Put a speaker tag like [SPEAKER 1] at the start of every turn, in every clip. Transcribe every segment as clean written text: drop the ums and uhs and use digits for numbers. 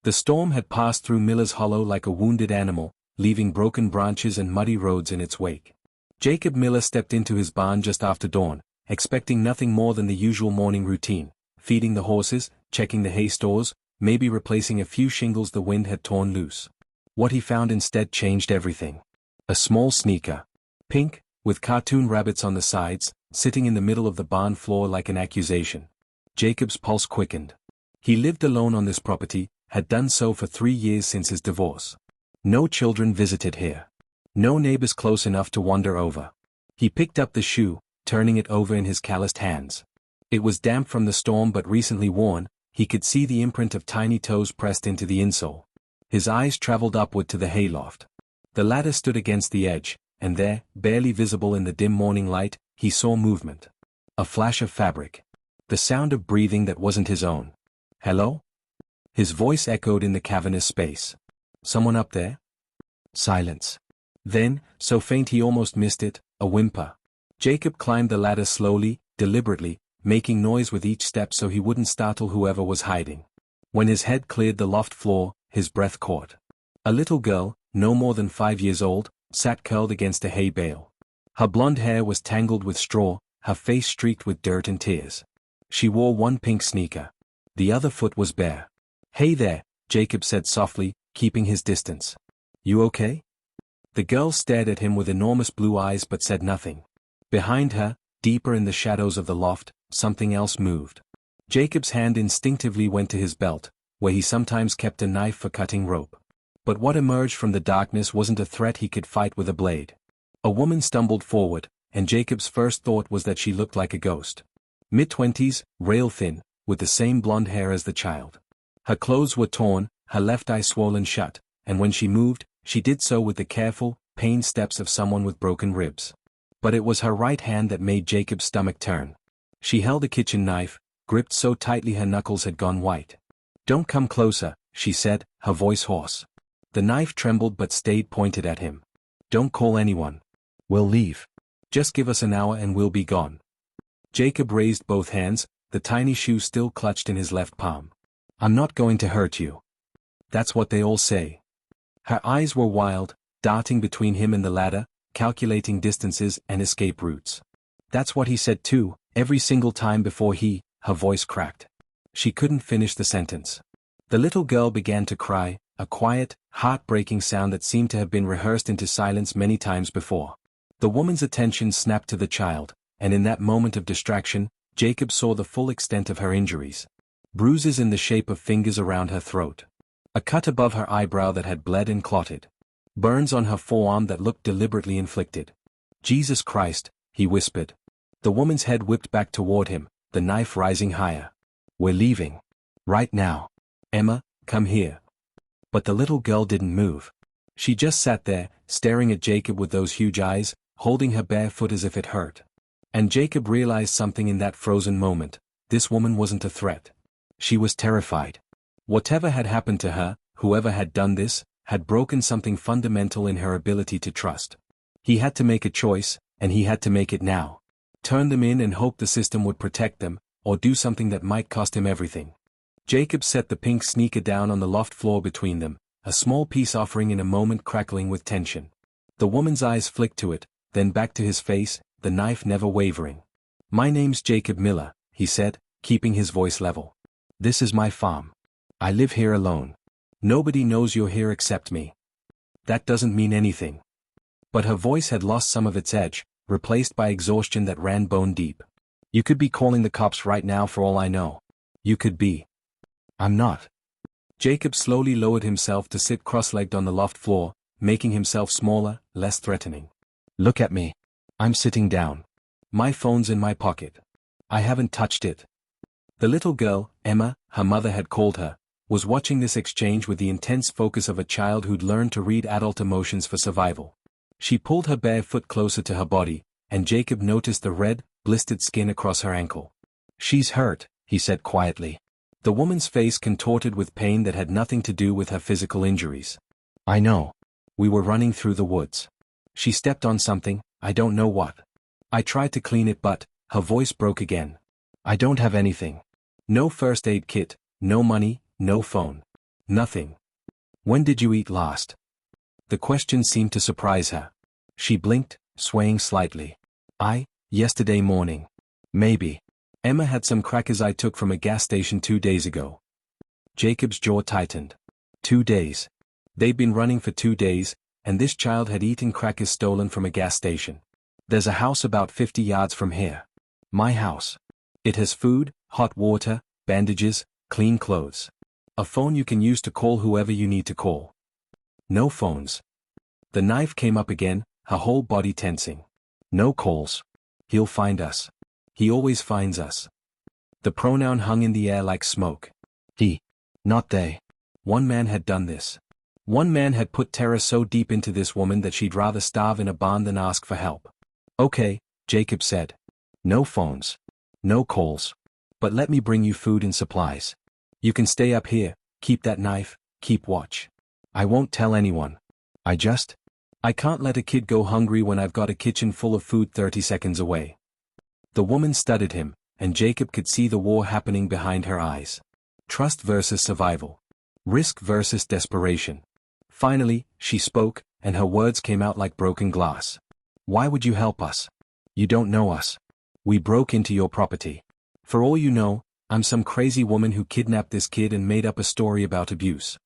[SPEAKER 1] The storm had passed through Miller's Hollow like a wounded animal, leaving broken branches and muddy roads in its wake. Jacob Miller stepped into his barn just after dawn, expecting nothing more than the usual morning routine, feeding the horses, checking the hay stores, maybe replacing a few shingles the wind had torn loose. What he found instead changed everything. A small sneaker. Pink, with cartoon rabbits on the sides, sitting in the middle of the barn floor like an accusation. Jacob's pulse quickened. He lived alone on this property, had done so for 3 years since his divorce. No children visited here. No neighbors close enough to wander over. He picked up the shoe, turning it over in his calloused hands. It was damp from the storm but recently worn. He could see the imprint of tiny toes pressed into the insole. His eyes traveled upward to the hayloft. The ladder stood against the edge, and there, barely visible in the dim morning light, he saw movement. A flash of fabric. The sound of breathing that wasn't his own. "Hello?" His voice echoed in the cavernous space. "Someone up there?" Silence. Then, so faint he almost missed it, a whimper. Jacob climbed the ladder slowly, deliberately, making noise with each step so he wouldn't startle whoever was hiding. When his head cleared the loft floor, his breath caught. A little girl, no more than 5 years old, sat curled against a hay bale. Her blonde hair was tangled with straw, her face streaked with dirt and tears. She wore one pink sneaker. The other foot was bare. "Hey there," Jacob said softly, keeping his distance. "You okay?" The girl stared at him with enormous blue eyes but said nothing. Behind her, deeper in the shadows of the loft, something else moved. Jacob's hand instinctively went to his belt, where he sometimes kept a knife for cutting rope. But what emerged from the darkness wasn't a threat he could fight with a blade. A woman stumbled forward, and Jacob's first thought was that she looked like a ghost. Mid-20s, rail-thin, with the same blonde hair as the child. Her clothes were torn, her left eye swollen shut, and when she moved, she did so with the careful, pained steps of someone with broken ribs. But it was her right hand that made Jacob's stomach turn. She held a kitchen knife, gripped so tightly her knuckles had gone white. "Don't come closer," she said, her voice hoarse. The knife trembled but stayed pointed at him. "Don't call anyone. We'll leave. Just give us an hour and we'll be gone." Jacob raised both hands, the tiny shoe still clutched in his left palm. "I'm not going to hurt you." "That's what they all say." Her eyes were wild, darting between him and the ladder, calculating distances and escape routes. "That's what he said too, every single time before her voice cracked. She couldn't finish the sentence. The little girl began to cry, a quiet, heartbreaking sound that seemed to have been rehearsed into silence many times before. The woman's attention snapped to the child, and in that moment of distraction, Jacob saw the full extent of her injuries. Bruises in the shape of fingers around her throat. A cut above her eyebrow that had bled and clotted. Burns on her forearm that looked deliberately inflicted. "Jesus Christ," he whispered. The woman's head whipped back toward him, the knife rising higher. "We're leaving. Right now. Emma, come here." But the little girl didn't move. She just sat there, staring at Jacob with those huge eyes, holding her bare foot as if it hurt. And Jacob realized something in that frozen moment. This woman wasn't a threat. She was terrified. Whatever had happened to her, whoever had done this, had broken something fundamental in her ability to trust. He had to make a choice, and he had to make it now. Turn them in and hope the system would protect them, or do something that might cost him everything. Jacob set the pink sneaker down on the loft floor between them, a small piece offering in a moment crackling with tension. The woman's eyes flicked to it, then back to his face, the knife never wavering. "My name's Jacob Miller," he said, keeping his voice level. "This is my farm. I live here alone. Nobody knows you're here except me." "That doesn't mean anything." But her voice had lost some of its edge, replaced by exhaustion that ran bone deep. "You could be calling the cops right now for all I know. You could be." "I'm not." Jacob slowly lowered himself to sit cross-legged on the loft floor, making himself smaller, less threatening. "Look at me. I'm sitting down. My phone's in my pocket. I haven't touched it." The little girl, Emma, her mother had called her, was watching this exchange with the intense focus of a child who'd learned to read adult emotions for survival. She pulled her bare foot closer to her body, and Jacob noticed the red, blistered skin across her ankle. "She's hurt," he said quietly. The woman's face contorted with pain that had nothing to do with her physical injuries. "I know. We were running through the woods. She stepped on something, I don't know what. I tried to clean it but," her voice broke again. "I don't have anything. No first aid kit, no money, no phone. Nothing. When did you eat last? The question seemed to surprise her. She blinked, swaying slightly. Yesterday morning. Maybe. Emma had some crackers I took from a gas station 2 days ago. Jacob's jaw tightened. 2 days. They'd been running for 2 days, and this child had eaten crackers stolen from a gas station. There's a house about 50 yards from here. My house. It has food, hot water, bandages, clean clothes. A phone you can use to call whoever you need to call. No phones. The knife came up again, her whole body tensing. No calls. He'll find us. He always finds us. The pronoun hung in the air like smoke. He. Not they. One man had done this. One man had put terror so deep into this woman that she'd rather starve in a barn than ask for help. Okay, Jacob said. No phones. No calls. But let me bring you food and supplies. You can stay up here, keep that knife, keep watch. I won't tell anyone. I can't let a kid go hungry when I've got a kitchen full of food 30 seconds away. The woman studied him, and Jacob could see the war happening behind her eyes. Trust versus survival. Risk versus desperation. Finally, she spoke, and her words came out like broken glass. Why would you help us? You don't know us. We broke into your property. For all you know, I'm some crazy woman who kidnapped this kid and made up a story about abuse.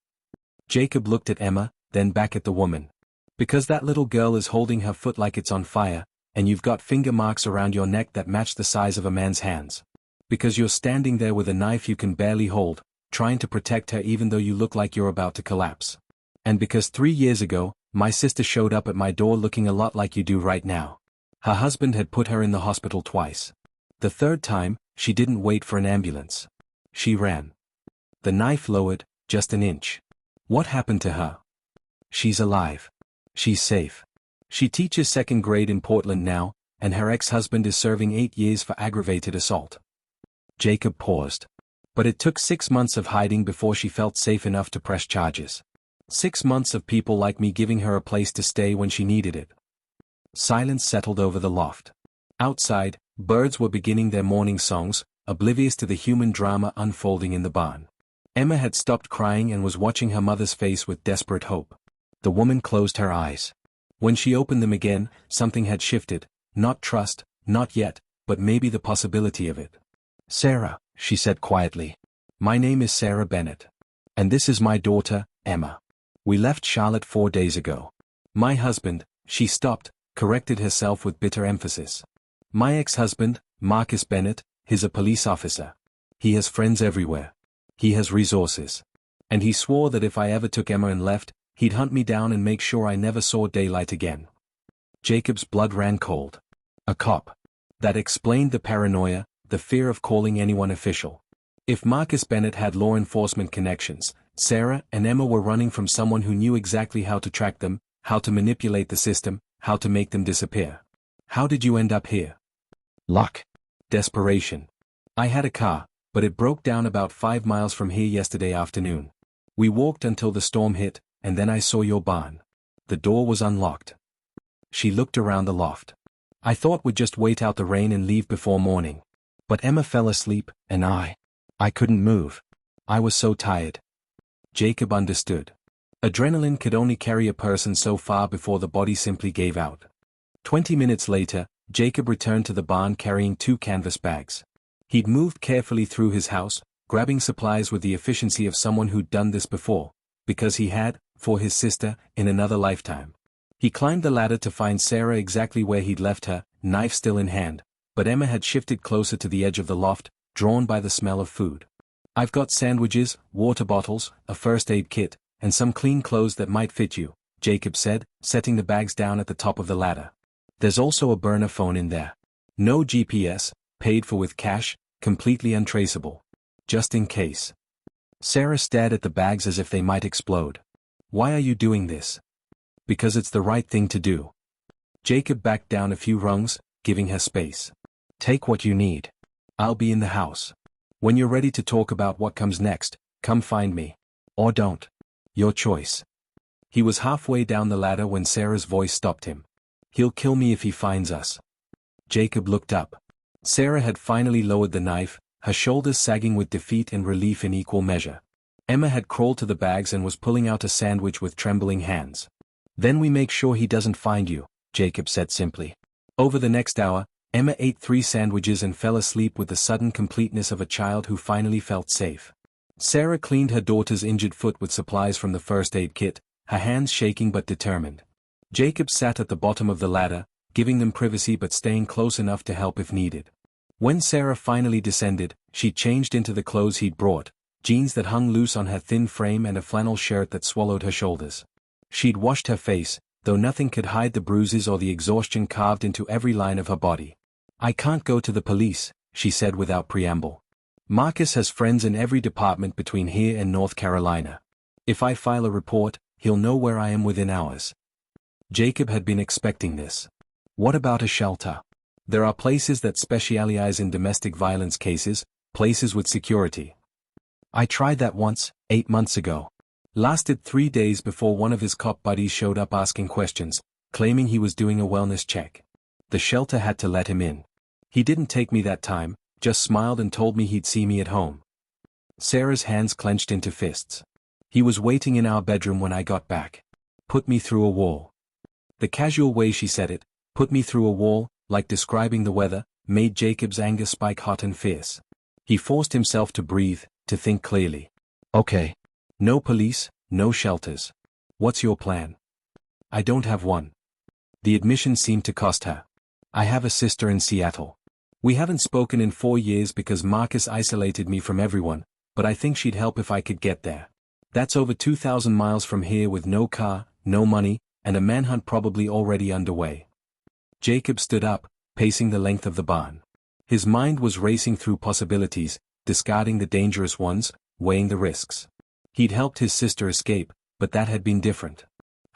[SPEAKER 1] Jacob looked at Emma, then back at the woman. Because that little girl is holding her foot like it's on fire, and you've got finger marks around your neck that match the size of a man's hands. Because you're standing there with a knife you can barely hold, trying to protect her even though you look like you're about to collapse. And because 3 years ago, my sister showed up at my door looking a lot like you do right now. Her husband had put her in the hospital twice. The third time, she didn't wait for an ambulance. She ran. The knife lowered, just an inch. What happened to her? She's alive. She's safe. She teaches 2nd grade in Portland now, and her ex-husband is serving 8 years for aggravated assault. Jacob paused. But it took 6 months of hiding before she felt safe enough to press charges. 6 months of people like me giving her a place to stay when she needed it. Silence settled over the loft. Outside, birds were beginning their morning songs, oblivious to the human drama unfolding in the barn. Emma had stopped crying and was watching her mother's face with desperate hope. The woman closed her eyes. When she opened them again, something had shifted, not trust, not yet, but maybe the possibility of it. Sarah, she said quietly. My name is Sarah Bennett. And this is my daughter, Emma. We left Charlotte 4 days ago. My husband, she stopped, corrected herself with bitter emphasis. My ex-husband, Marcus Bennett, he's a police officer. He has friends everywhere. He has resources. And he swore that if I ever took Emma and left, he'd hunt me down and make sure I never saw daylight again. Jacob's blood ran cold. A cop. That explained the paranoia, the fear of calling anyone official. If Marcus Bennett had law enforcement connections, Sarah and Emma were running from someone who knew exactly how to track them, how to manipulate the system, how to make them disappear. How did you end up here? Luck. Desperation. I had a car, but it broke down about 5 miles from here yesterday afternoon. We walked until the storm hit, and then I saw your barn. The door was unlocked. She looked around the loft. I thought we'd just wait out the rain and leave before morning. But Emma fell asleep, and I couldn't move. I was so tired. Jacob understood. Adrenaline could only carry a person so far before the body simply gave out. 20 minutes later, Jacob returned to the barn carrying 2 canvas bags. He'd moved carefully through his house, grabbing supplies with the efficiency of someone who'd done this before, because he had, for his sister, in another lifetime. He climbed the ladder to find Sarah exactly where he'd left her, knife still in hand, but Emma had shifted closer to the edge of the loft, drawn by the smell of food. I've got sandwiches, water bottles, a first aid kit, and some clean clothes that might fit you, Jacob said, setting the bags down at the top of the ladder. There's also a burner phone in there. No GPS, paid for with cash, completely untraceable. Just in case. Sarah stared at the bags as if they might explode. Why are you doing this? Because it's the right thing to do. Jacob backed down a few rungs, giving her space. Take what you need. I'll be in the house. When you're ready to talk about what comes next, come find me. Or don't. Your choice. He was halfway down the ladder when Sarah's voice stopped him. He'll kill me if he finds us. Jacob looked up. Sarah had finally lowered the knife, her shoulders sagging with defeat and relief in equal measure. Emma had crawled to the bags and was pulling out a sandwich with trembling hands. Then we make sure he doesn't find you, Jacob said simply. Over the next hour, Emma ate 3 sandwiches and fell asleep with the sudden completeness of a child who finally felt safe. Sarah cleaned her daughter's injured foot with supplies from the first aid kit, her hands shaking but determined. Jacob sat at the bottom of the ladder, giving them privacy but staying close enough to help if needed. When Sarah finally descended, she changed into the clothes he'd brought, jeans that hung loose on her thin frame and a flannel shirt that swallowed her shoulders. She'd washed her face, though nothing could hide the bruises or the exhaustion carved into every line of her body. "I can't go to the police," she said without preamble. "Marcus has friends in every department between here and North Carolina. If I file a report, he'll know where I am within hours." Jacob had been expecting this. What about a shelter? There are places that specialize in domestic violence cases, places with security. "I tried that once, 8 months ago. Lasted 3 days before one of his cop buddies showed up asking questions, claiming he was doing a wellness check. The shelter had to let him in. He didn't take me that time, just smiled and told me he'd see me at home." Sarah's hands clenched into fists. "He was waiting in our bedroom when I got back. Put me through a wall." The casual way she said it, "put me through a wall," like describing the weather, made Jacob's anger spike hot and fierce. He forced himself to breathe, to think clearly. "Okay. No police, no shelters. What's your plan?" "I don't have one." The admission seemed to cost her. "I have a sister in Seattle. We haven't spoken in 4 years because Marcus isolated me from everyone, but I think she'd help if I could get there. That's over 2,000 miles from here with no car, no money, and a manhunt probably already underway." Jacob stood up, pacing the length of the barn. His mind was racing through possibilities, discarding the dangerous ones, weighing the risks. He'd helped his sister escape, but that had been different.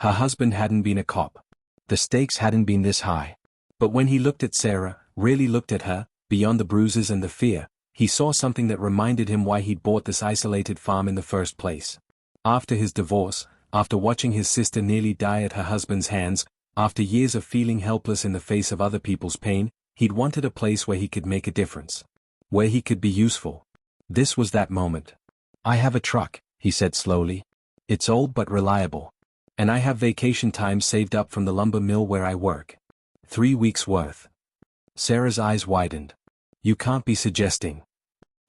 [SPEAKER 1] Her husband hadn't been a cop. The stakes hadn't been this high. But when he looked at Sarah, really looked at her, beyond the bruises and the fear, he saw something that reminded him why he'd bought this isolated farm in the first place. After his divorce, after watching his sister nearly die at her husband's hands, after years of feeling helpless in the face of other people's pain, he'd wanted a place where he could make a difference. Where he could be useful. This was that moment. "I have a truck," he said slowly. "It's old but reliable. And I have vacation time saved up from the lumber mill where I work. 3 weeks' worth." Sarah's eyes widened. "You can't be suggesting."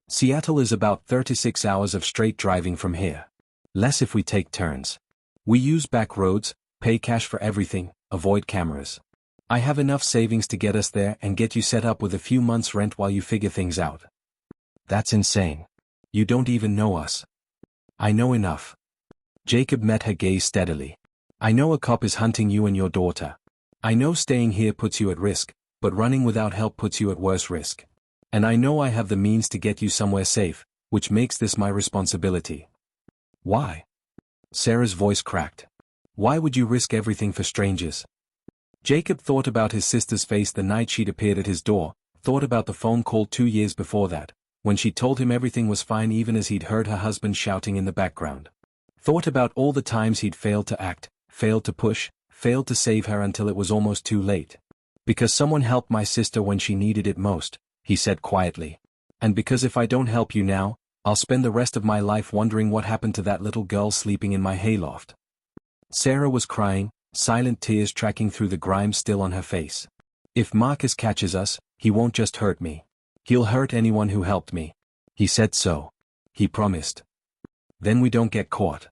[SPEAKER 1] "Seattle is about 36 hours of straight driving from here. Less if we take turns. We use back roads, pay cash for everything, avoid cameras. I have enough savings to get us there and get you set up with a few months' rent while you figure things out." "That's insane. You don't even know us." "I know enough." Jacob met her gaze steadily. "I know a cop is hunting you and your daughter. I know staying here puts you at risk, but running without help puts you at worse risk. And I know I have the means to get you somewhere safe, which makes this my responsibility." "Why?" Sarah's voice cracked. "Why would you risk everything for strangers?" Jacob thought about his sister's face the night she'd appeared at his door, thought about the phone call 2 years before that, when she told him everything was fine even as he'd heard her husband shouting in the background. Thought about all the times he'd failed to act, failed to push, failed to save her until it was almost too late. "Because someone helped my sister when she needed it most," he said quietly. "And because if I don't help you now, I'll spend the rest of my life wondering what happened to that little girl sleeping in my hayloft." Sarah was crying, silent tears tracking through the grime still on her face. "If Marcus catches us, he won't just hurt me. He'll hurt anyone who helped me. He said so. He promised. Then we don't get caught."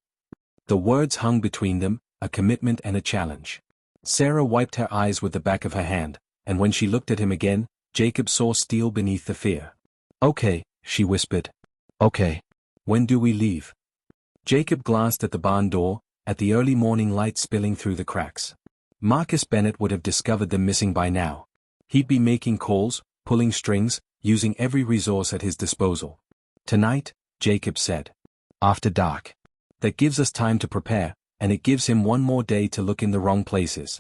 [SPEAKER 1] The words hung between them, a commitment and a challenge. Sarah wiped her eyes with the back of her hand, and when she looked at him again, Jacob saw steel beneath the fear. "Okay," she whispered. "Okay. When do we leave?" Jacob glanced at the barn door, at the early morning light spilling through the cracks. Marcus Bennett would have discovered them missing by now. He'd be making calls, pulling strings, using every resource at his disposal. "Tonight," Jacob said. "After dark. That gives us time to prepare, and it gives him one more day to look in the wrong places."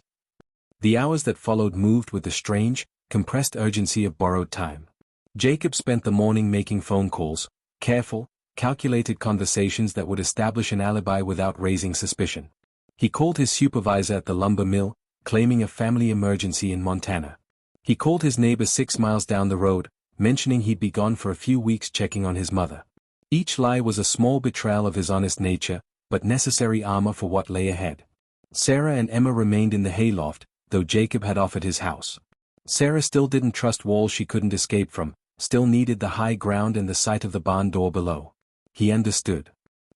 [SPEAKER 1] The hours that followed moved with the strange, compressed urgency of borrowed time. Jacob spent the morning making phone calls, careful, calculated conversations that would establish an alibi without raising suspicion. He called his supervisor at the lumber mill, claiming a family emergency in Montana. He called his neighbor 6 miles down the road, mentioning he'd be gone for a few weeks checking on his mother. Each lie was a small betrayal of his honest nature, but necessary armor for what lay ahead. Sarah and Emma remained in the hayloft, though Jacob had offered his house. Sarah still didn't trust walls she couldn't escape from, still needed the high ground and the sight of the barn door below. He understood.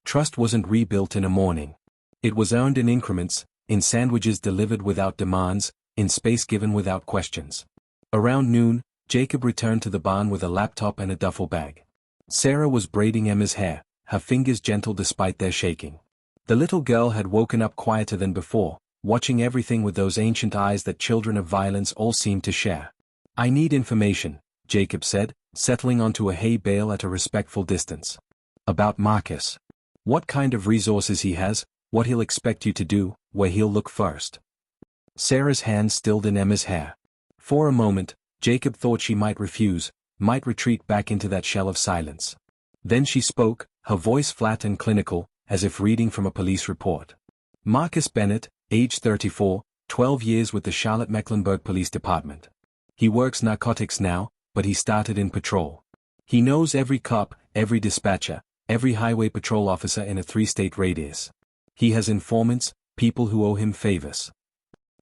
[SPEAKER 1] Trust wasn't rebuilt in a morning. It was earned in increments, in sandwiches delivered without demands, in space given without questions. Around noon, Jacob returned to the barn with a laptop and a duffel bag. Sarah was braiding Emma's hair, her fingers gentle despite their shaking. The little girl had woken up quieter than before, watching everything with those ancient eyes that children of violence all seem to share. "I need information," Jacob said, settling onto a hay bale at a respectful distance. "About Marcus. What kind of resources he has, what he'll expect you to do, where he'll look first." Sarah's hand stilled in Emma's hair. For a moment, Jacob thought she might refuse, might retreat back into that shell of silence. Then she spoke, her voice flat and clinical, as if reading from a police report. "Marcus Bennett, age 34, 12 years with the Charlotte-Mecklenburg Police Department. He works narcotics now, but he started in patrol. He knows every cop, every dispatcher, every highway patrol officer in a 3-state radius. He has informants, people who owe him favors."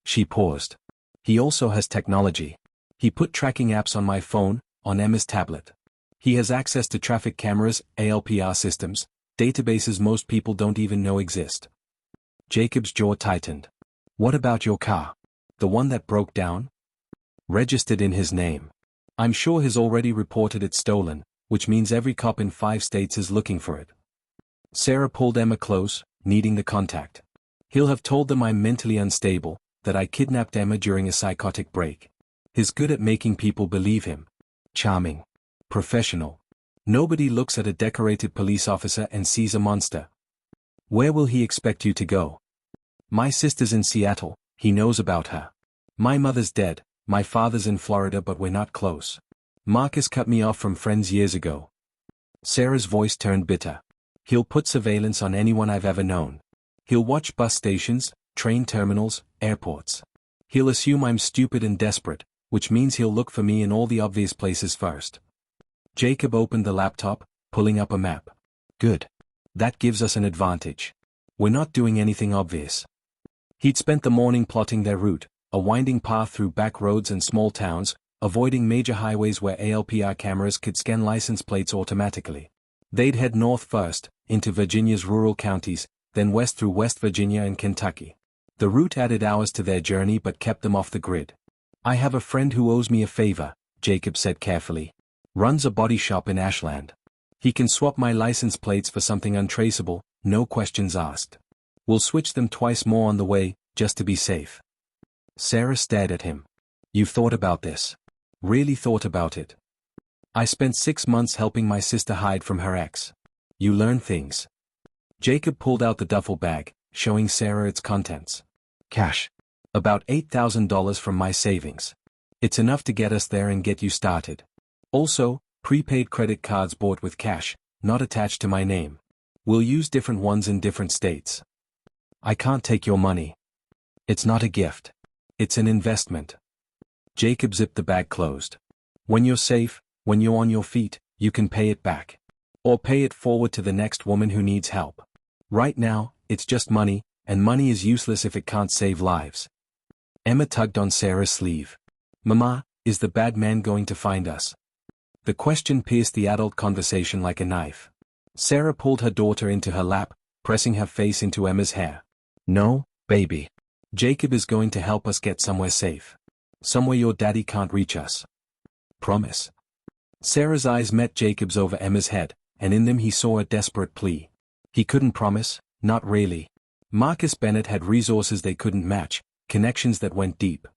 [SPEAKER 1] She paused. "He also has technology. He put tracking apps on my phone, on Emma's tablet. He has access to traffic cameras, ALPR systems, databases most people don't even know exist." Jacob's jaw tightened. "What about your car? The one that broke down?" "Registered in his name. I'm sure he's already reported it stolen, which means every cop in 5 states is looking for it." Sarah pulled Emma close, needing the contact. "He'll have told them I'm mentally unstable, that I kidnapped Emma during a psychotic break. He's good at making people believe him. Charming. Professional. Nobody looks at a decorated police officer and sees a monster." "Where will he expect you to go?" "My sister's in Seattle, he knows about her. My mother's dead, my father's in Florida but we're not close. Marcus cut me off from friends years ago." Sarah's voice turned bitter. "He'll put surveillance on anyone I've ever known. He'll watch bus stations, train terminals, airports. He'll assume I'm stupid and desperate, which means he'll look for me in all the obvious places first." Jacob opened the laptop, pulling up a map. "Good. That gives us an advantage. We're not doing anything obvious." He'd spent the morning plotting their route, a winding path through back roads and small towns, avoiding major highways where ALPR cameras could scan license plates automatically. They'd head north first, into Virginia's rural counties, then west through West Virginia and Kentucky. The route added hours to their journey but kept them off the grid. "I have a friend who owes me a favor," Jacob said carefully. "Runs a body shop in Ashland. He can swap my license plates for something untraceable, no questions asked. We'll switch them twice more on the way, just to be safe." Sarah stared at him. "You've thought about this? Really thought about it?" "I spent 6 months helping my sister hide from her ex. You learn things." Jacob pulled out the duffel bag, showing Sarah its contents. "Cash. About $8,000 from my savings. It's enough to get us there and get you started. Also, prepaid credit cards bought with cash, not attached to my name. We'll use different ones in different states." "I can't take your money. It's not a gift. It's an investment." Jacob zipped the bag closed. "When you're safe, when you're on your feet, you can pay it back. Or pay it forward to the next woman who needs help. Right now, it's just money, and money is useless if it can't save lives." Emma tugged on Sarah's sleeve. "Mama, is the bad man going to find us?" The question pierced the adult conversation like a knife. Sarah pulled her daughter into her lap, pressing her face into Emma's hair. "No, baby. Jacob is going to help us get somewhere safe. Somewhere your daddy can't reach us. Promise." Sarah's eyes met Jacob's over Emma's head, and in them he saw a desperate plea. He couldn't promise, not really. Marcus Bennett had resources they couldn't match, connections that went deep.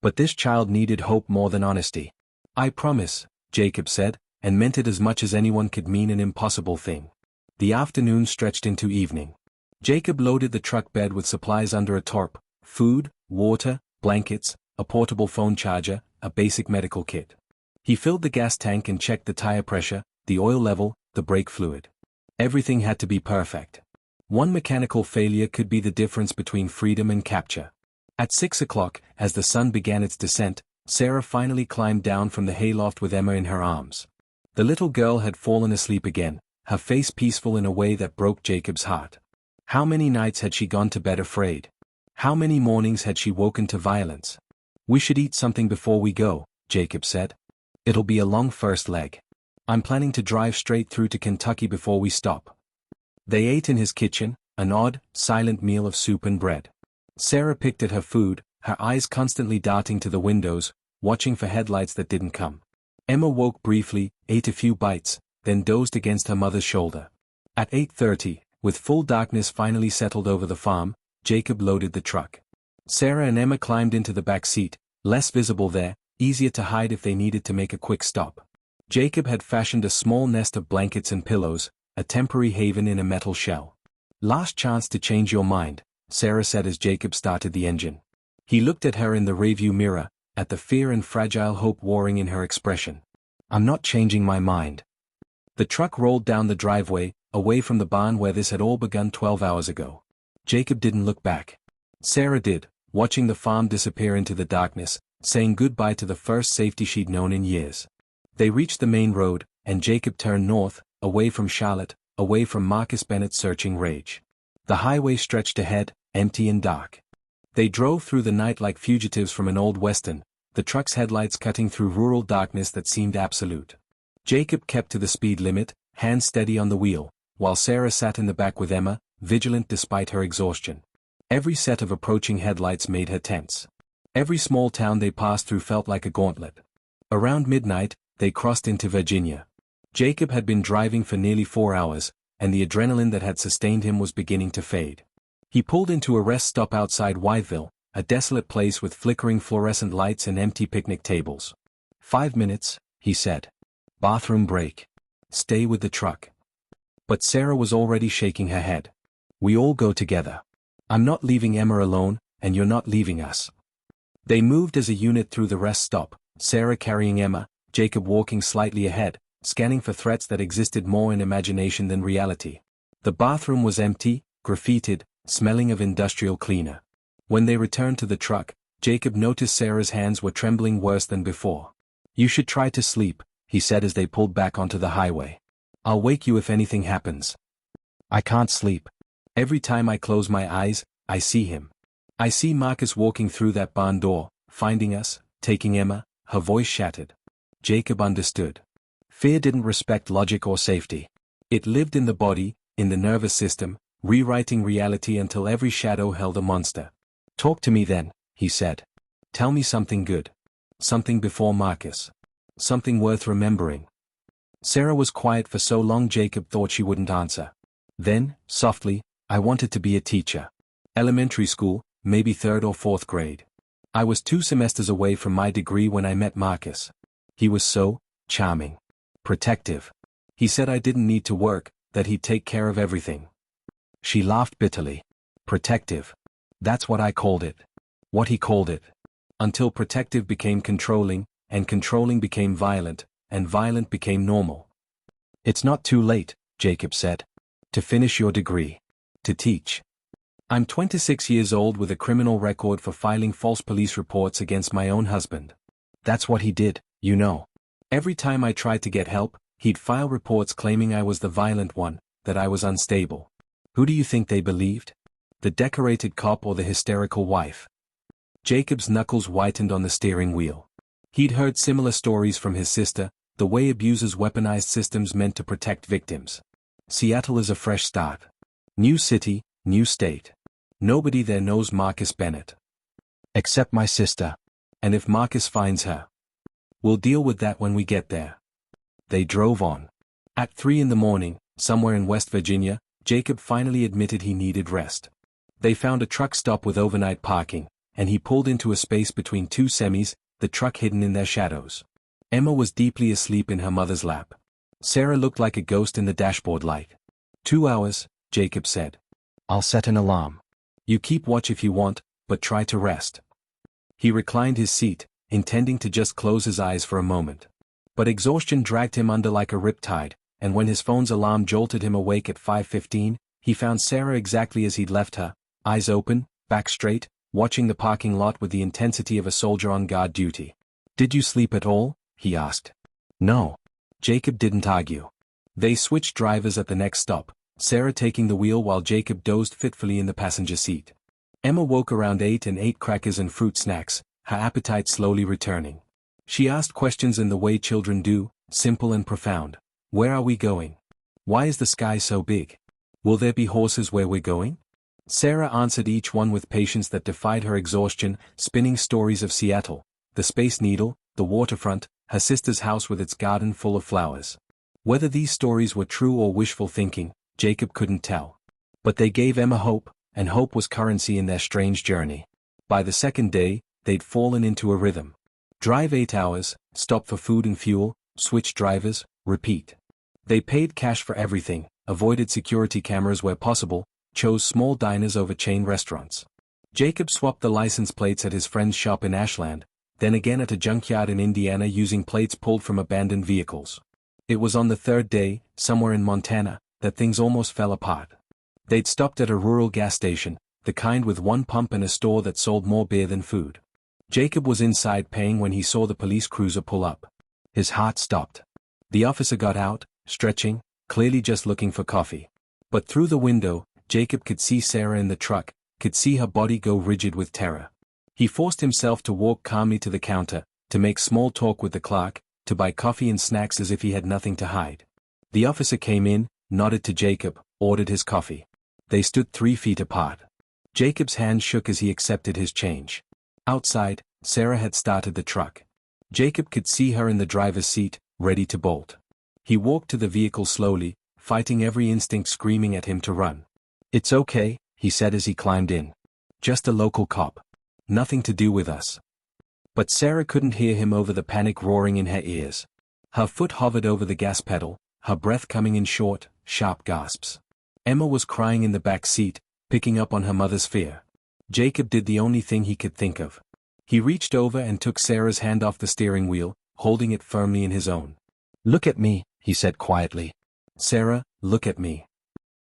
[SPEAKER 1] But this child needed hope more than honesty. "I promise," Jacob said, and meant it as much as anyone could mean an impossible thing. The afternoon stretched into evening. Jacob loaded the truck bed with supplies under a tarp: food, water, blankets, a portable phone charger, a basic medical kit. He filled the gas tank and checked the tire pressure, the oil level, the brake fluid. Everything had to be perfect. One mechanical failure could be the difference between freedom and capture. At 6 o'clock, as the sun began its descent, Sarah finally climbed down from the hayloft with Emma in her arms. The little girl had fallen asleep again, her face peaceful in a way that broke Jacob's heart. How many nights had she gone to bed afraid? How many mornings had she woken to violence? "We should eat something before we go," Jacob said. "It'll be a long first leg. I'm planning to drive straight through to Kentucky before we stop." They ate in his kitchen, an odd, silent meal of soup and bread. Sarah picked at her food, her eyes constantly darting to the windows, watching for headlights that didn't come. Emma woke briefly, ate a few bites, then dozed against her mother's shoulder. At 8:30, with full darkness finally settled over the farm, Jacob loaded the truck. Sarah and Emma climbed into the back seat, less visible there, easier to hide if they needed to make a quick stop. Jacob had fashioned a small nest of blankets and pillows, a temporary haven in a metal shell. "Last chance to change your mind," Sarah said as Jacob started the engine. He looked at her in the rearview mirror, at the fear and fragile hope warring in her expression. "I'm not changing my mind." The truck rolled down the driveway, away from the barn where this had all begun 12 hours ago. Jacob didn't look back. Sarah did, watching the farm disappear into the darkness, saying goodbye to the first safety she'd known in years. They reached the main road, and Jacob turned north, away from Charlotte, away from Marcus Bennett's searching rage. The highway stretched ahead, empty and dark. They drove through the night like fugitives from an old western, the truck's headlights cutting through rural darkness that seemed absolute. Jacob kept to the speed limit, hands steady on the wheel, while Sarah sat in the back with Emma, vigilant despite her exhaustion. Every set of approaching headlights made her tense. Every small town they passed through felt like a gauntlet. Around midnight, they crossed into Virginia. Jacob had been driving for nearly 4 hours, and the adrenaline that had sustained him was beginning to fade. He pulled into a rest stop outside Wytheville, a desolate place with flickering fluorescent lights and empty picnic tables. 5 minutes, he said. "Bathroom break. Stay with the truck." But Sarah was already shaking her head. "We all go together. I'm not leaving Emma alone, and you're not leaving us." They moved as a unit through the rest stop, Sarah carrying Emma, Jacob walking slightly ahead, scanning for threats that existed more in imagination than reality. The bathroom was empty, graffitied, smelling of industrial cleaner. When they returned to the truck, Jacob noticed Sarah's hands were trembling worse than before. "You should try to sleep," he said as they pulled back onto the highway. "I'll wake you if anything happens." "I can't sleep. Every time I close my eyes, I see him. I see Marcus walking through that barn door, finding us, taking Emma." Her voice shattered. Jacob understood. Fear didn't respect logic or safety. It lived in the body, in the nervous system, rewriting reality until every shadow held a monster. "Talk to me then," he said. "Tell me something good. Something before Marcus. Something worth remembering." Sarah was quiet for so long Jacob thought she wouldn't answer. Then, softly, "I wanted to be a teacher. Elementary school, maybe 3rd or 4th grade. I was 2 semesters away from my degree when I met Marcus. He was so charming. Protective. He said I didn't need to work, that he'd take care of everything." She laughed bitterly. "Protective. That's what I called it. What he called it. Until protective became controlling, and controlling became violent, and violent became normal." "It's not too late," Jacob said. "To finish your degree. To teach. I'm 26 years old with a criminal record for filing false police reports against my own husband. That's what he did, you know. Every time I tried to get help, he'd file reports claiming I was the violent one, that I was unstable. Who do you think they believed? The decorated cop or the hysterical wife?" Jacob's knuckles whitened on the steering wheel. He'd heard similar stories from his sister, the way abusers weaponized systems meant to protect victims. Seattle is a fresh start. New city, new state. Nobody there knows Marcus Bennett. Except my sister. And if Marcus finds her, we'll deal with that when we get there. They drove on. At 3 in the morning, somewhere in West Virginia, Jacob finally admitted he needed rest. They found a truck stop with overnight parking, and he pulled into a space between 2 semis, the truck hidden in their shadows. Emma was deeply asleep in her mother's lap. Sarah looked like a ghost in the dashboard light. 2 hours, Jacob said. "I'll set an alarm. You keep watch if you want, but try to rest." He reclined his seat, intending to just close his eyes for a moment. But exhaustion dragged him under like a riptide, and when his phone's alarm jolted him awake at 5:15, he found Sarah exactly as he'd left her, eyes open, back straight, watching the parking lot with the intensity of a soldier on guard duty. "Did you sleep at all?" he asked. "No." Jacob didn't argue. They switched drivers at the next stop, Sarah taking the wheel while Jacob dozed fitfully in the passenger seat. Emma woke around 8 and ate crackers and fruit snacks, her appetite slowly returning. She asked questions in the way children do, simple and profound. Where are we going? Why is the sky so big? Will there be horses where we're going? Sarah answered each one with patience that defied her exhaustion, spinning stories of Seattle, the Space Needle, the waterfront, her sister's house with its garden full of flowers. Whether these stories were true or wishful thinking, Jacob couldn't tell. But they gave Emma hope, and hope was currency in their strange journey. By the second day, they'd fallen into a rhythm. Drive 8 hours, stop for food and fuel, switch drivers, repeat. They paid cash for everything, avoided security cameras where possible, chose small diners over chain restaurants. Jacob swapped the license plates at his friend's shop in Ashland, then again at a junkyard in Indiana using plates pulled from abandoned vehicles. It was on the third day, somewhere in Montana, that things almost fell apart. They'd stopped at a rural gas station, the kind with one pump and a store that sold more beer than food. Jacob was inside paying when he saw the police cruiser pull up. His heart stopped. The officer got out, stretching, clearly just looking for coffee. But through the window, Jacob could see Sarah in the truck, could see her body go rigid with terror. He forced himself to walk calmly to the counter, to make small talk with the clerk, to buy coffee and snacks as if he had nothing to hide. The officer came in, nodded to Jacob, ordered his coffee. They stood 3 feet apart. Jacob's hand shook as he accepted his change. Outside, Sarah had started the truck. Jacob could see her in the driver's seat, ready to bolt. He walked to the vehicle slowly, fighting every instinct screaming at him to run. "It's okay," he said as he climbed in. "Just a local cop. Nothing to do with us." But Sarah couldn't hear him over the panic roaring in her ears. Her foot hovered over the gas pedal, her breath coming in short, sharp gasps. Emma was crying in the back seat, picking up on her mother's fear. Jacob did the only thing he could think of. He reached over and took Sarah's hand off the steering wheel, holding it firmly in his own. "Look at me," he said quietly. "Sarah, look at me."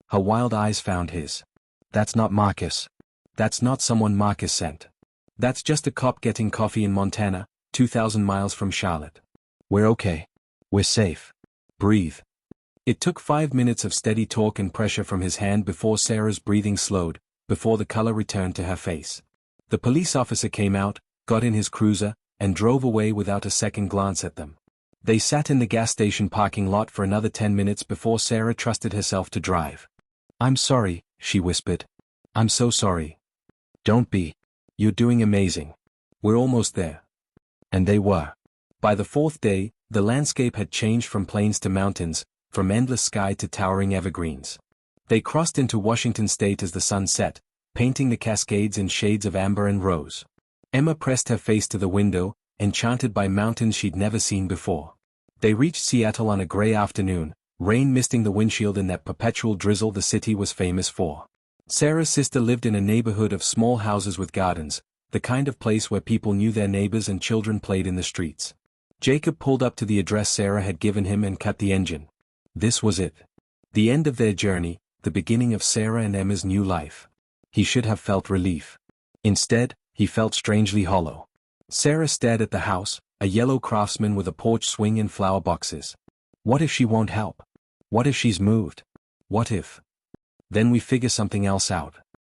[SPEAKER 1] Her wild eyes found his. "That's not Marcus. That's not someone Marcus sent. That's just a cop getting coffee in Montana, 2,000 miles from Charlotte. We're okay. We're safe. Breathe." It took 5 minutes of steady talk and pressure from his hand before Sarah's breathing slowed, before the color returned to her face. The police officer came out, got in his cruiser, and drove away without a second glance at them. They sat in the gas station parking lot for another 10 minutes before Sarah trusted herself to drive. "I'm sorry," she whispered. "I'm so sorry." "Don't be. You're doing amazing. We're almost there." And they were. By the 4th day, the landscape had changed from plains to mountains, from endless sky to towering evergreens. They crossed into Washington state as the sun set, painting the Cascades in shades of amber and rose. Emma pressed her face to the window, enchanted by mountains she'd never seen before. They reached Seattle on a gray afternoon, rain misting the windshield in that perpetual drizzle the city was famous for. Sarah's sister lived in a neighborhood of small houses with gardens, the kind of place where people knew their neighbors and children played in the streets. Jacob pulled up to the address Sarah had given him and cut the engine. This was it. The end of their journey, the beginning of Sarah and Emma's new life. He should have felt relief. Instead, he felt strangely hollow. Sarah stared at the house, a yellow Craftsman with a porch swing and flower boxes. What if she won't help? What if she's moved? What if? Then we figure something else out.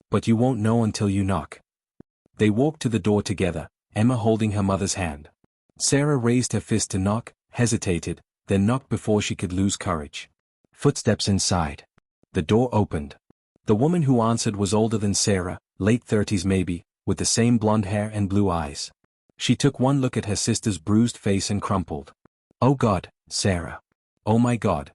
[SPEAKER 1] But you won't know until you knock. They walked to the door together, Emma holding her mother's hand. Sarah raised her fist to knock, hesitated, then knocked before she could lose courage. Footsteps inside. The door opened. The woman who answered was older than Sarah, late 30s maybe, with the same blonde hair and blue eyes. She took one look at her sister's bruised face and crumpled. "Oh God, Sarah. Oh my God."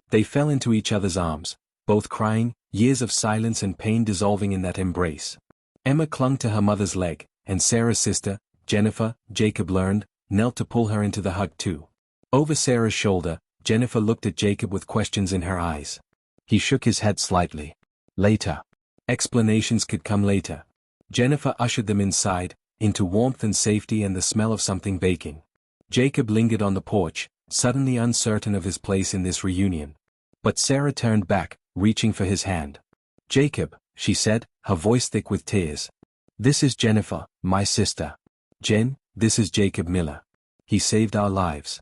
[SPEAKER 1] They fell into each other's arms, both crying, years of silence and pain dissolving in that embrace. Emma clung to her mother's leg, and Sarah's sister, Jennifer, Jacob learned, knelt to pull her into the hug too. Over Sarah's shoulder, Jennifer looked at Jacob with questions in her eyes. He shook his head slightly. Later. Explanations could come later. Jennifer ushered them inside, into warmth and safety and the smell of something baking. Jacob lingered on the porch, suddenly uncertain of his place in this reunion. But Sarah turned back, reaching for his hand. "Jacob," she said, her voice thick with tears. "This is Jennifer, my sister. Jen, this is Jacob Miller. He saved our lives."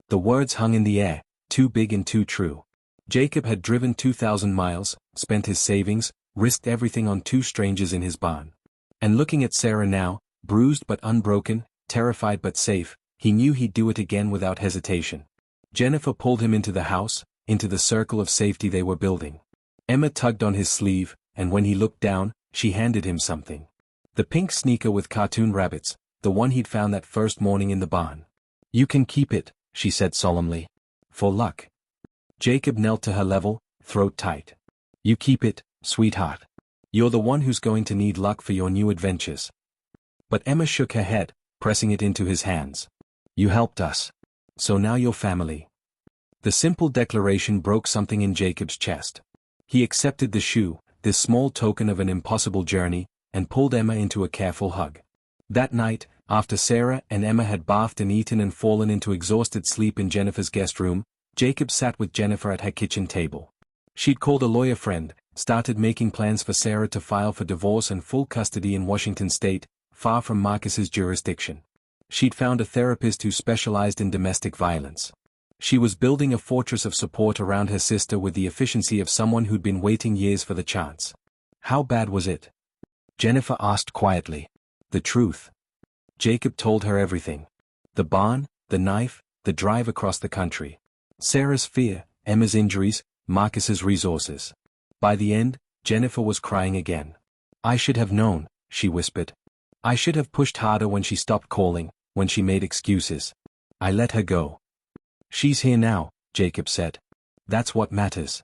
[SPEAKER 1] The words hung in the air, too big and too true. Jacob had driven 2,000 miles, spent his savings, risked everything on two strangers in his barn. And looking at Sarah now, bruised but unbroken, terrified but safe, he knew he'd do it again without hesitation. Jennifer pulled him into the house, into the circle of safety they were building. Emma tugged on his sleeve, and when he looked down, she handed him something. The pink sneaker with cartoon rabbits, the one he'd found that first morning in the barn. "You can keep it," she said solemnly. "For luck." Jacob knelt to her level, throat tight. "You keep it, sweetheart. You're the one who's going to need luck for your new adventures." But Emma shook her head, pressing it into his hands. "You helped us. So now you're family." The simple declaration broke something in Jacob's chest. He accepted the shoe, this small token of an impossible journey, and pulled Emma into a careful hug. That night, after Sarah and Emma had bathed and eaten and fallen into exhausted sleep in Jennifer's guest room, Jacob sat with Jennifer at her kitchen table. She'd called a lawyer friend, started making plans for Sarah to file for divorce and full custody in Washington state, far from Marcus's jurisdiction. She'd found a therapist who specialized in domestic violence. She was building a fortress of support around her sister with the efficiency of someone who'd been waiting years for the chance. "How bad was it?" Jennifer asked quietly. "The truth." Jacob told her everything. The barn, the knife, the drive across the country. Sarah's fear, Emma's injuries, Marcus's resources. By the end, Jennifer was crying again. "I should have known," she whispered. "I should have pushed harder when she stopped calling, when she made excuses. I let her go." "She's here now," Jacob said. "That's what matters."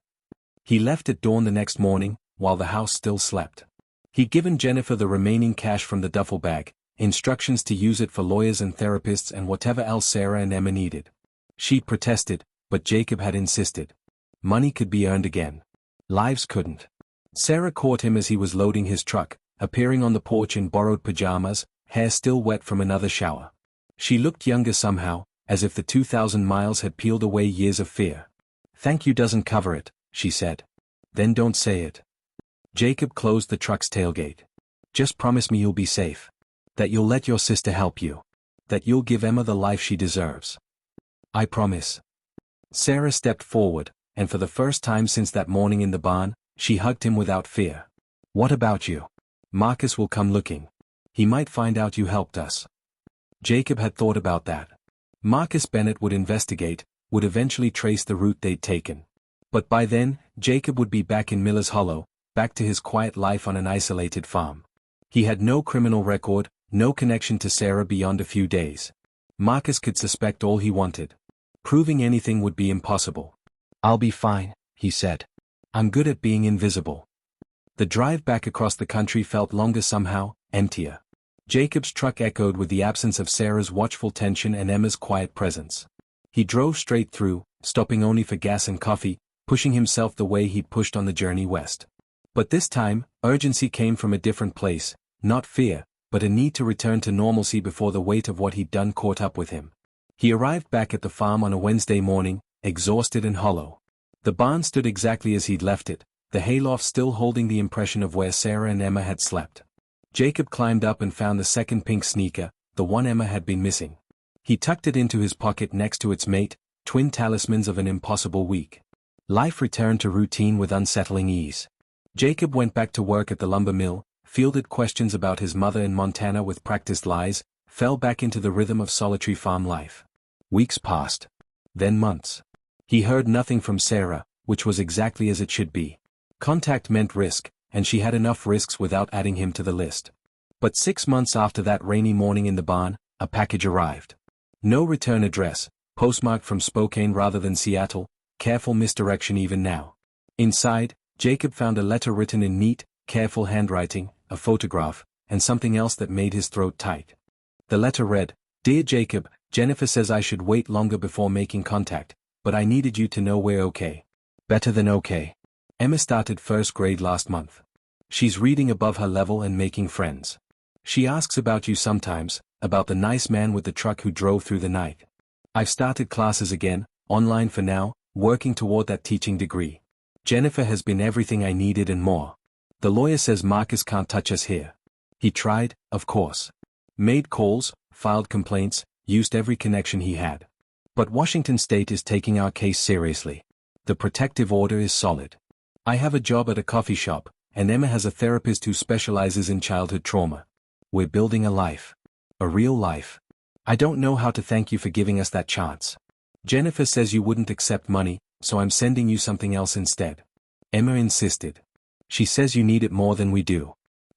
[SPEAKER 1] He left at dawn the next morning, while the house still slept. He'd given Jennifer the remaining cash from the duffel bag, instructions to use it for lawyers and therapists and whatever else Sarah and Emma needed. She'd protested, but Jacob had insisted. Money could be earned again. Lives couldn't. Sarah caught him as he was loading his truck, appearing on the porch in borrowed pajamas, hair still wet from another shower. She looked younger somehow, as if the 2,000 miles had peeled away years of fear. "Thank you doesn't cover it," she said. "Then don't say it." Jacob closed the truck's tailgate. "Just promise me you'll be safe. That you'll let your sister help you. That you'll give Emma the life she deserves." "I promise." Sarah stepped forward, and for the first time since that morning in the barn, she hugged him without fear. "What about you? Marcus will come looking. He might find out you helped us." Jacob had thought about that. Marcus Bennett would investigate, would eventually trace the route they'd taken. But by then, Jacob would be back in Miller's Hollow, back to his quiet life on an isolated farm. He had no criminal record, no connection to Sarah beyond a few days. Marcus could suspect all he wanted. Proving anything would be impossible. "I'll be fine," he said. "I'm good at being invisible." The drive back across the country felt longer somehow, emptier. Jacob's truck echoed with the absence of Sarah's watchful tension and Emma's quiet presence. He drove straight through, stopping only for gas and coffee, pushing himself the way he'd pushed on the journey west. But this time, urgency came from a different place, not fear, but a need to return to normalcy before the weight of what he'd done caught up with him. He arrived back at the farm on a Wednesday morning, exhausted and hollow. The barn stood exactly as he'd left it, the hayloft still holding the impression of where Sarah and Emma had slept. Jacob climbed up and found the second pink sneaker, the one Emma had been missing. He tucked it into his pocket next to its mate, twin talismans of an impossible week. Life returned to routine with unsettling ease. Jacob went back to work at the lumber mill, fielded questions about his mother in Montana with practiced lies, fell back into the rhythm of solitary farm life. Weeks passed. Then months. He heard nothing from Sarah, which was exactly as it should be. Contact meant risk, and she had enough risks without adding him to the list. But 6 months after that rainy morning in the barn, a package arrived. No return address, postmarked from Spokane rather than Seattle, careful misdirection even now. Inside, Jacob found a letter written in neat, careful handwriting, a photograph, and something else that made his throat tight. The letter read, "Dear Jacob, Jennifer says I should wait longer before making contact, but I needed you to know we're okay. Better than okay. Emma started first grade last month. She's reading above her level and making friends. She asks about you sometimes, about the nice man with the truck who drove through the night. I've started classes again, online for now, working toward that teaching degree. Jennifer has been everything I needed and more. The lawyer says Marcus can't touch us here. He tried, of course. Made calls, filed complaints, used every connection he had. But Washington State is taking our case seriously. The protective order is solid. I have a job at a coffee shop, and Emma has a therapist who specializes in childhood trauma. We're building a life. A real life. I don't know how to thank you for giving us that chance. Jennifer says you wouldn't accept money, so I'm sending you something else instead. Emma insisted. She says you need it more than we do.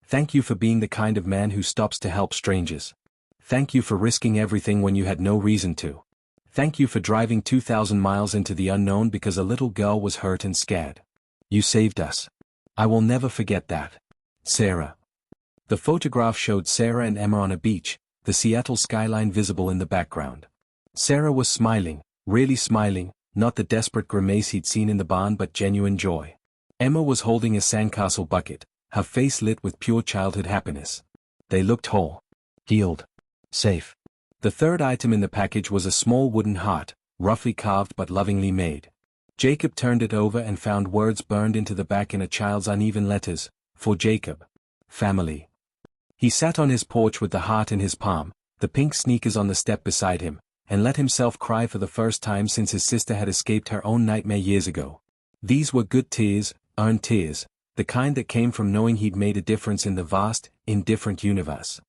[SPEAKER 1] Thank you for being the kind of man who stops to help strangers. Thank you for risking everything when you had no reason to. Thank you for driving 2,000 miles into the unknown because a little girl was hurt and scared. You saved us. I will never forget that. Sarah. The photograph showed Sarah and Emma on a beach, the Seattle skyline visible in the background. Sarah was smiling, really smiling, not the desperate grimace he'd seen in the barn but genuine joy. Emma was holding a sandcastle bucket, her face lit with pure childhood happiness. They looked whole. Healed. Safe. The third item in the package was a small wooden heart, roughly carved but lovingly made. Jacob turned it over and found words burned into the back in a child's uneven letters, for Jacob. Family. He sat on his porch with the heart in his palm, the pink sneakers on the step beside him, and let himself cry for the first time since his sister had escaped her own nightmare years ago. These were good tears, earned tears, the kind that came from knowing he'd made a difference in the vast, indifferent universe.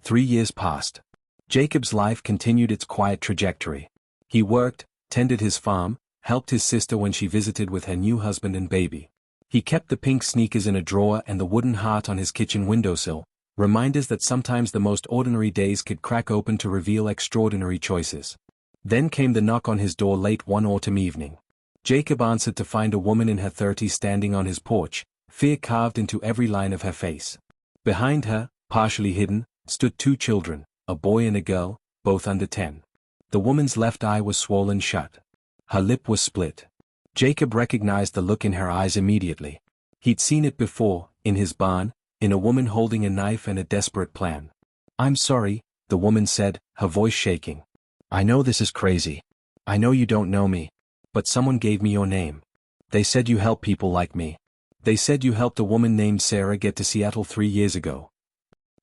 [SPEAKER 1] 3 years passed. Jacob's life continued its quiet trajectory. He worked, tended his farm, helped his sister when she visited with her new husband and baby. He kept the pink sneakers in a drawer and the wooden heart on his kitchen windowsill, reminders that sometimes the most ordinary days could crack open to reveal extraordinary choices. Then came the knock on his door late one autumn evening. Jacob answered to find a woman in her 30s standing on his porch, fear carved into every line of her face. Behind her, partially hidden, stood 2 children, a boy and a girl, both under 10. The woman's left eye was swollen shut. Her lip was split. Jacob recognized the look in her eyes immediately. He'd seen it before, in his barn, in a woman holding a knife and a desperate plan. I'm sorry, the woman said, her voice shaking. I know this is crazy. I know you don't know me. But someone gave me your name. They said you help people like me. They said you helped a woman named Sarah get to Seattle 3 years ago.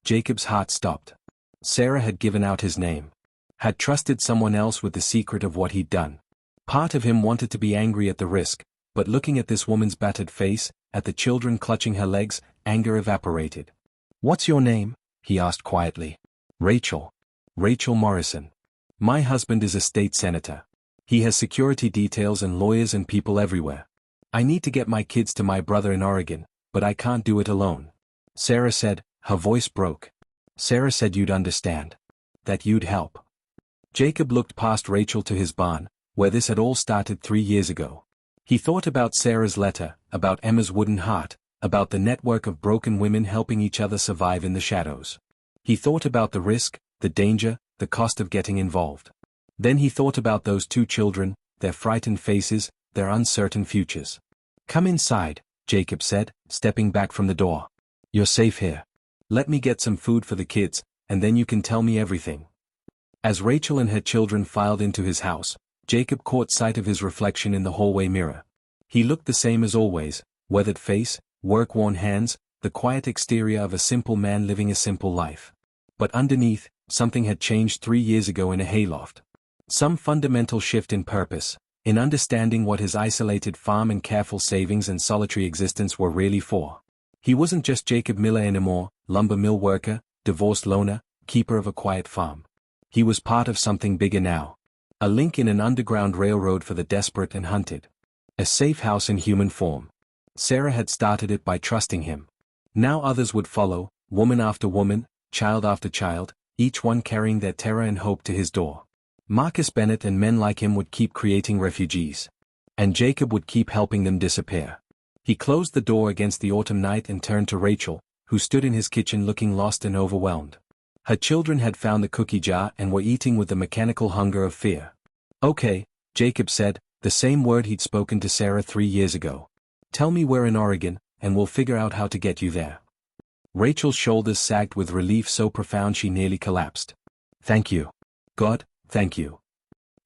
[SPEAKER 1] Jacob's heart stopped. Sarah had given out his name. Had trusted someone else with the secret of what he'd done. Part of him wanted to be angry at the risk, but looking at this woman's battered face, at the children clutching her legs, anger evaporated. What's your name? He asked quietly. Rachel. Rachel Morrison. My husband is a state senator. He has security details and lawyers and people everywhere. I need to get my kids to my brother in Oregon, but I can't do it alone. Sarah said, her voice broke. Sarah said you'd understand. That you'd help. Jacob looked past Rachel to his barn, where this had all started 3 years ago. He thought about Sarah's letter, about Emma's wooden heart, about the network of broken women helping each other survive in the shadows. He thought about the risk, the danger, the cost of getting involved. Then he thought about those 2 children, their frightened faces, their uncertain futures. Come inside, Jacob said, stepping back from the door. You're safe here. Let me get some food for the kids, and then you can tell me everything. As Rachel and her children filed into his house, Jacob caught sight of his reflection in the hallway mirror. He looked the same as always, weathered face, work-worn hands, the quiet exterior of a simple man living a simple life. But underneath, something had changed 3 years ago in a hayloft. Some fundamental shift in purpose, in understanding what his isolated farm and careful savings and solitary existence were really for. He wasn't just Jacob Miller anymore, lumber mill worker, divorced loner, keeper of a quiet farm. He was part of something bigger now. A link in an underground railroad for the desperate and hunted. A safe house in human form. Sarah had started it by trusting him. Now others would follow, woman after woman, child after child, each one carrying their terror and hope to his door. Marcus Bennett and men like him would keep creating refugees. And Jacob would keep helping them disappear. He closed the door against the autumn night and turned to Rachel, who stood in his kitchen looking lost and overwhelmed. Her children had found the cookie jar and were eating with the mechanical hunger of fear. Okay, Jacob said, the same word he'd spoken to Sarah 3 years ago. Tell me where in Oregon, and we'll figure out how to get you there. Rachel's shoulders sagged with relief so profound she nearly collapsed. Thank you. God, thank you.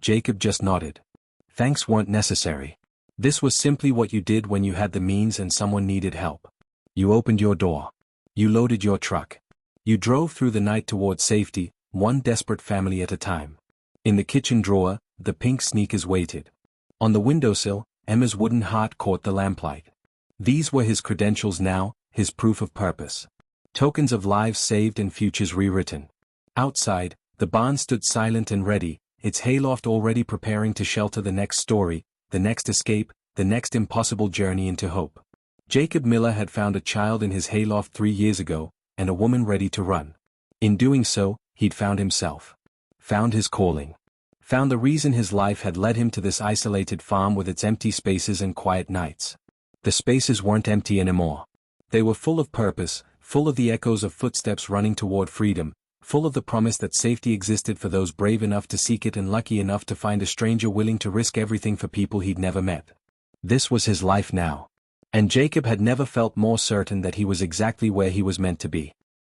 [SPEAKER 1] Jacob just nodded. Thanks weren't necessary. This was simply what you did when you had the means and someone needed help. You opened your door. You loaded your truck. You drove through the night toward safety, one desperate family at a time. In the kitchen drawer, the pink sneakers waited. On the windowsill, Emma's wooden heart caught the lamplight. These were his credentials now, his proof of purpose. Tokens of lives saved and futures rewritten. Outside, the barn stood silent and ready, its hayloft already preparing to shelter the next story, the next escape, the next impossible journey into hope. Jacob Miller had found a child in his hayloft 3 years ago, and a woman ready to run. In doing so, he'd found himself. Found his calling. Found the reason his life had led him to this isolated farm with its empty spaces and quiet nights. The spaces weren't empty anymore. They were full of purpose, full of the echoes of footsteps running toward freedom, full of the promise that safety existed for those brave enough to seek it and lucky enough to find a stranger willing to risk everything for people he'd never met. This was his life now. And Jacob had never felt more certain that he was exactly where he was meant to be.